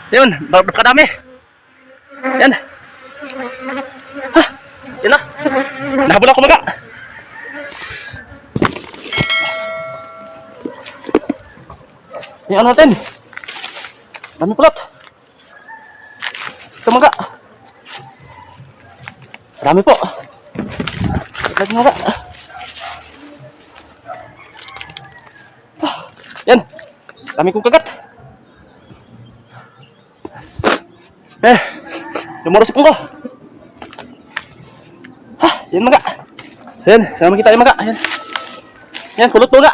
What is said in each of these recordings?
Yun, kadami. Yan. Ha, yan na. Nahabol ako maga. Yan ano natin. Dami pulot. Ito maga. Marami po. Lagi maga. Yan. Dami kong kagat. Lumorosipon ko. Yan maga. Yan, sama kita yung maga. Yan. Yan, kulot maga.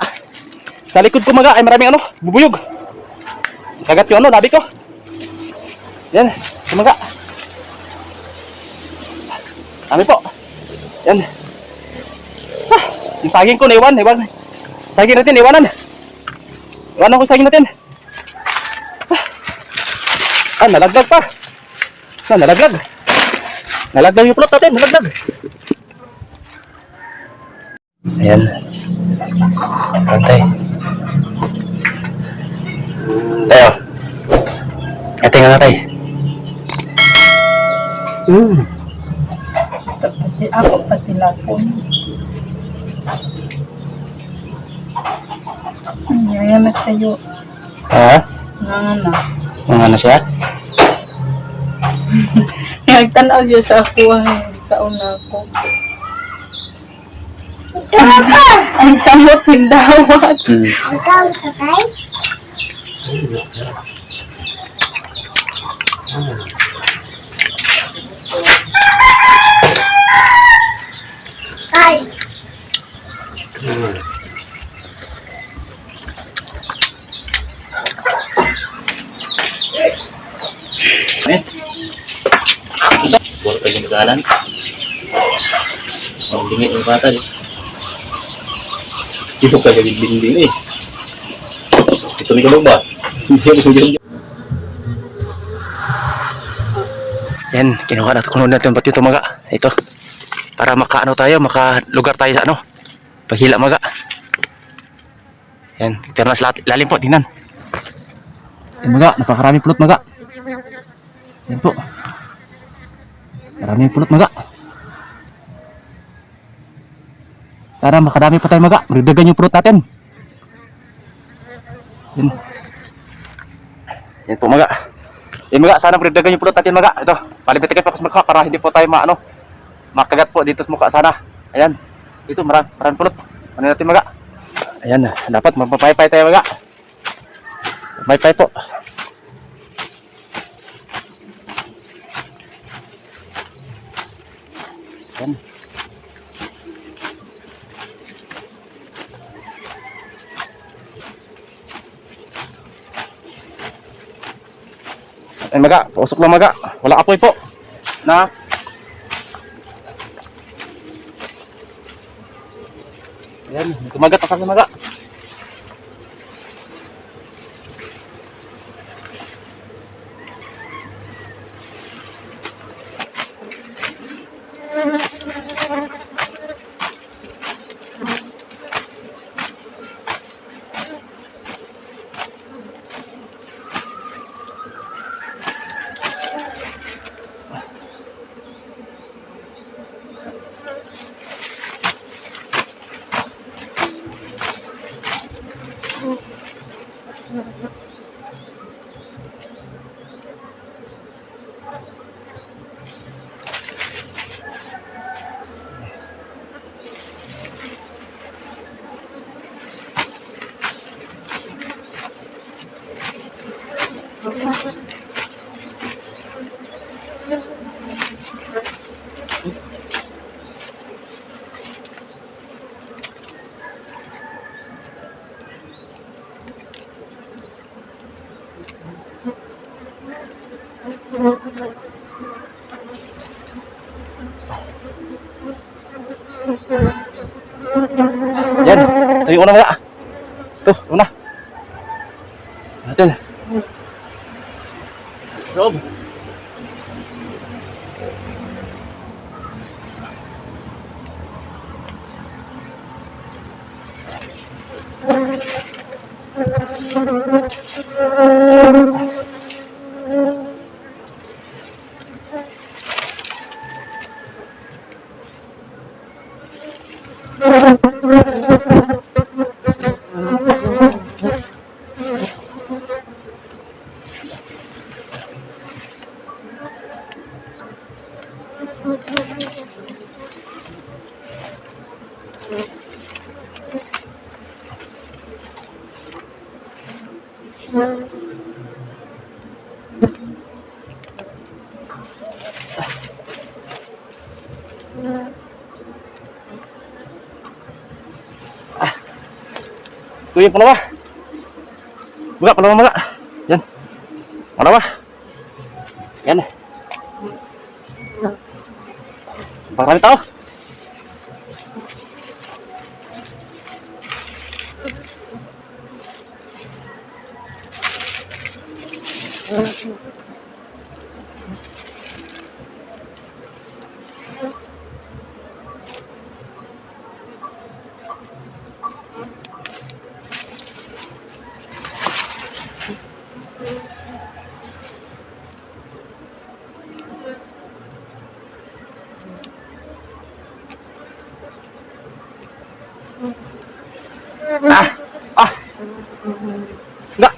Sa likod ko maga ay maraming ano, bubuyog. Kagat yung ano, labi ko. Yan, yung maga. Dami po. Yan. Yung saging ko naiwan. Saging natin, iwanan. Iwanan ko yung saging natin. Nalaglag pa. Nalaglag. Nalaglag yung pulot natin, nalaglag. Ayan. Antay. Tayo. Ate nga natay. Kasi ako pati lapon. Ngayon tayo. Ha? Nga na siya? Nagtanaw siya sa ako. Hindi kauna ako. Ang tamot hindawat. Ang tawag ka tayo? Kay. Buat kayo nagalan. Ang dingit ng bata. Ito kayo binding eh. Ito may kalong ba? Yan, kinuha natin, kuno natin pati ito maga. Ito. Para makaano tayo, makalugar tayo sa ano. Paghila maga. Yan, pero mas lalim po, tingnan. Yan maga, napakarami pulot maga. Yan po. Maraming pulot maga. Sana makadami pa tayo maga. Magdagan yung pulot natin. Yan. Yan po maga. Yan maga, sana magdagan yung pulot natin maga. Ito, palipitin kayo pa sa mukha para hindi po tayo makagat po dito sa mukha sana. Ayan. Dito maraming pulot. Ano natin maga? Ayan, dapat mapapaypay tayo maga. Paypay po. Yan. Ay maga, pausok lang maga. Wala apoy po. Na. Yan, kumagat pa sa maga. Yan, ito yung una mga. Ito, una. Natin. Rob. Ito yung pangalawa. Mga, pangalawa mga. Yan. Pangalawa. Yan. Marami tao. Enggak.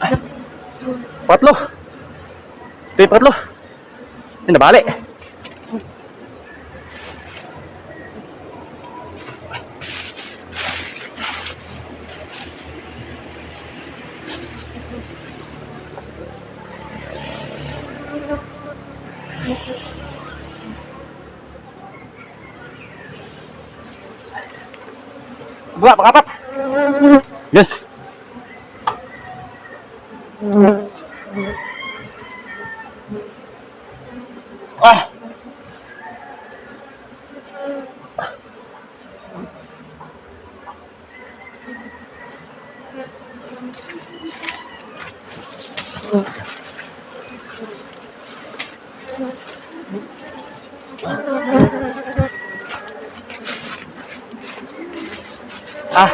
Patlo. Ito yung patlo. Ini nabali. Dua, pangapat. Yes. Ah.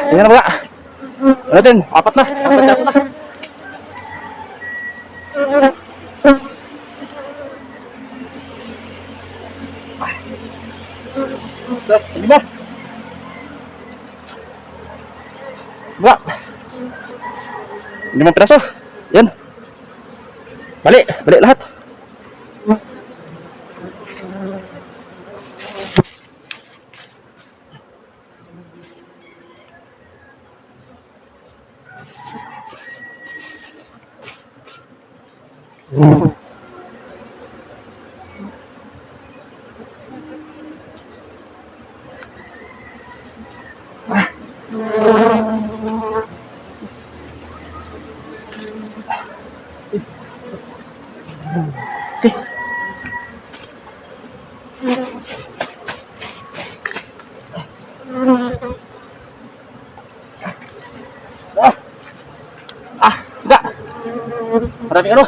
Tingnan mo nga. Ano din? Apat na. Apat na. Lima. Dua. 5 piraso. Yan. Balik. Balik lahat. Enggak. Maraming ano.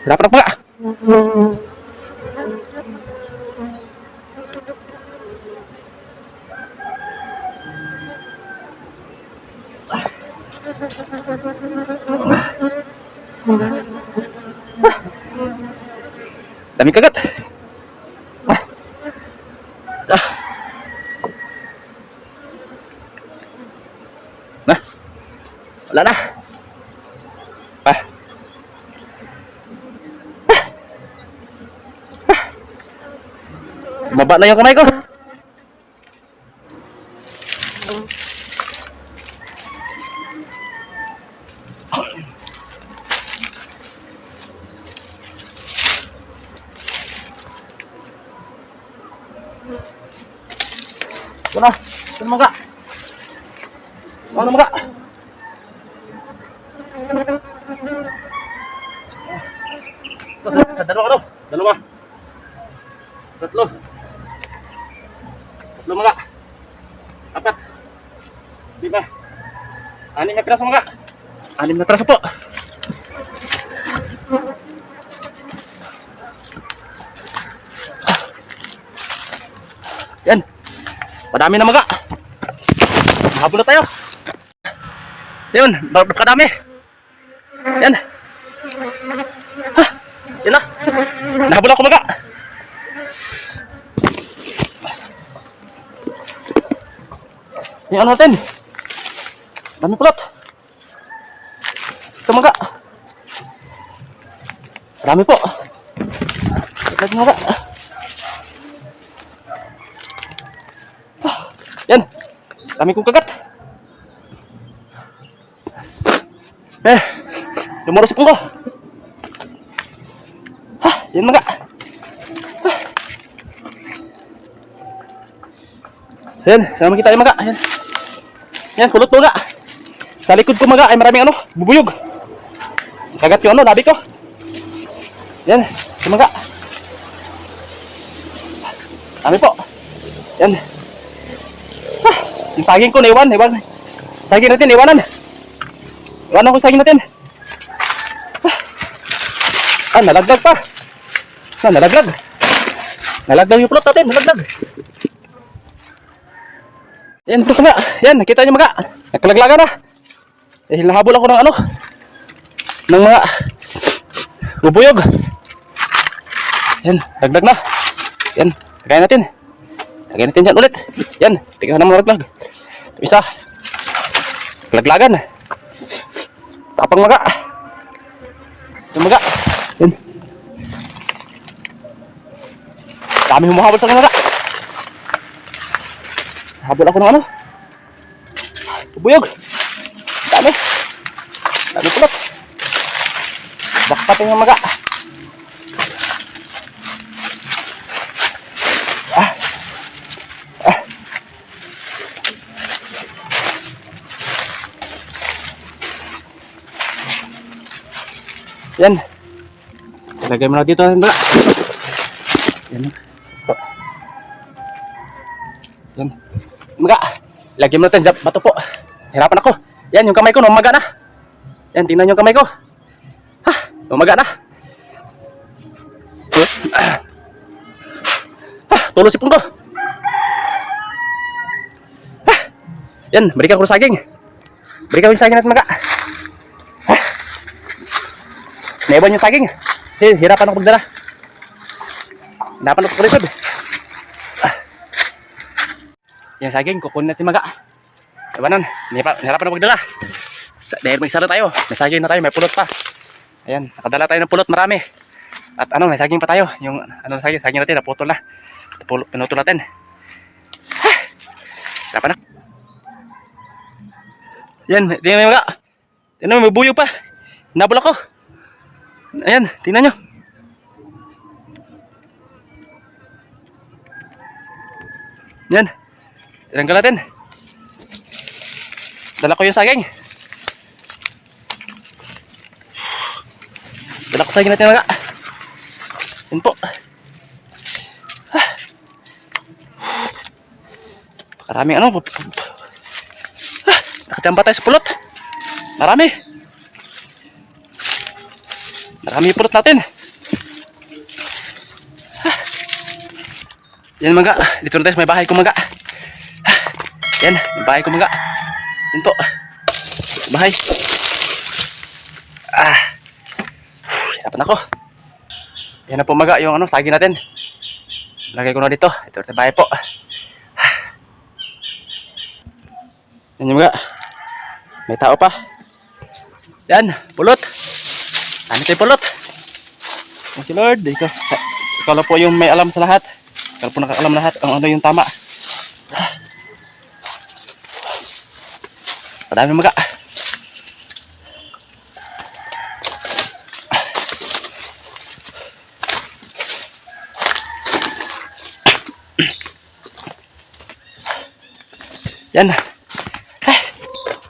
Berapa na pala? Dami kagat. Nah, wala na. Bumaba na yung kamay ko. Wala, saan mga? Ano mga? Dalawa ano? Dalawa. Tatlo. Tatlo mga. Apat. 5. 6 na piraso mga. 6 na piraso po. Yan. Madami na mga. Mahabol na tayo. Yun, kadami. Yan. Yan na. Nahabol ako mga. Yan ano natin. Dami pulot. Ito mga. Marami po. Lagi mga. Yan. Dami kong kagat. Lumurus po ko. Yan mga. Ayan, sana makita yung maga. Ayan. Yan, kulot mo nga. Sa likod ko maga ay maraming ano, bubuyog. Kagat yung ano, labi ko. Yan, yung maga. Dami po. Yan. Ah, yung saging ko, naiwan. Saging natin, iwanan. Iwanan ko saging natin. Nalaglag pa. Nalaglag. Nalaglag yung plot natin, nalaglag. Yan, bro, nga. Yan, nakita nyo mga. Nagkalaglagan na. Dahil nahabol ako ng ano. Ng mga bubuyog. Yan, laglag na. Yan, lagay natin. Lagay natin dyan ulit. Yan, tingnan na mga laglag. Isa. Laglagan. Tapang mga. Yung mga. Yan. Dami humahabol sa mga. Habol ako ng ano? Bubuyog. Dami. Dami pulot. Bakpatin yung maga. Yan. Ilagay mo na dito yung maga. Yan. Yan. Maga. Lagyan mo natin sa bato po. Hirapan ako. Yan, yung kamay ko, numaga na. Yan, tingnan yung kamay ko. Ha, numaga na. Tulo sipon ko. Yan, berikan ko ng saging. Berikan ko yung saging natin maga. Naiwan yung saging. Hirapan ako magdala. Hirapan ako palikod. Yan saging, kukunin natin maga. Iwanan, nahirapan na magdala. Dahil may sara tayo, may saging na tayo, may pulot pa. Ayan, nakadala tayo ng pulot, marami. At ano, may saging pa tayo. Yung ano saging natin, naputol na. Pinutol natin. Hirapan na. Yan, tingnan mo maga. Tingnan mo, may buyo pa. Nabol ako. Ayan, tingnan nyo. Yan. Tinanggal natin. Dala ko yung saging. Dala ko saging natin mga. Yan po. Maraming ano. Nakachamba tayo sa pulot. Marami. Marami yung pulot natin. Yan mga. Dito na tayo sa may bahay ko mga. Yan, yung bahay ko mga. Yan po. Bahay. Hirapan ako. Yan na po mga yung ano, saging natin. Lagay ko na dito. Ito sa bahay po. Yan yung mga. May tao pa. Yan, pulot. Ano tayo pulot? Thank you Lord. Ikaw lang po yung may alam sa lahat. Ikaw po nakakalam lahat ang ano yung tama. Madami maga. Yan.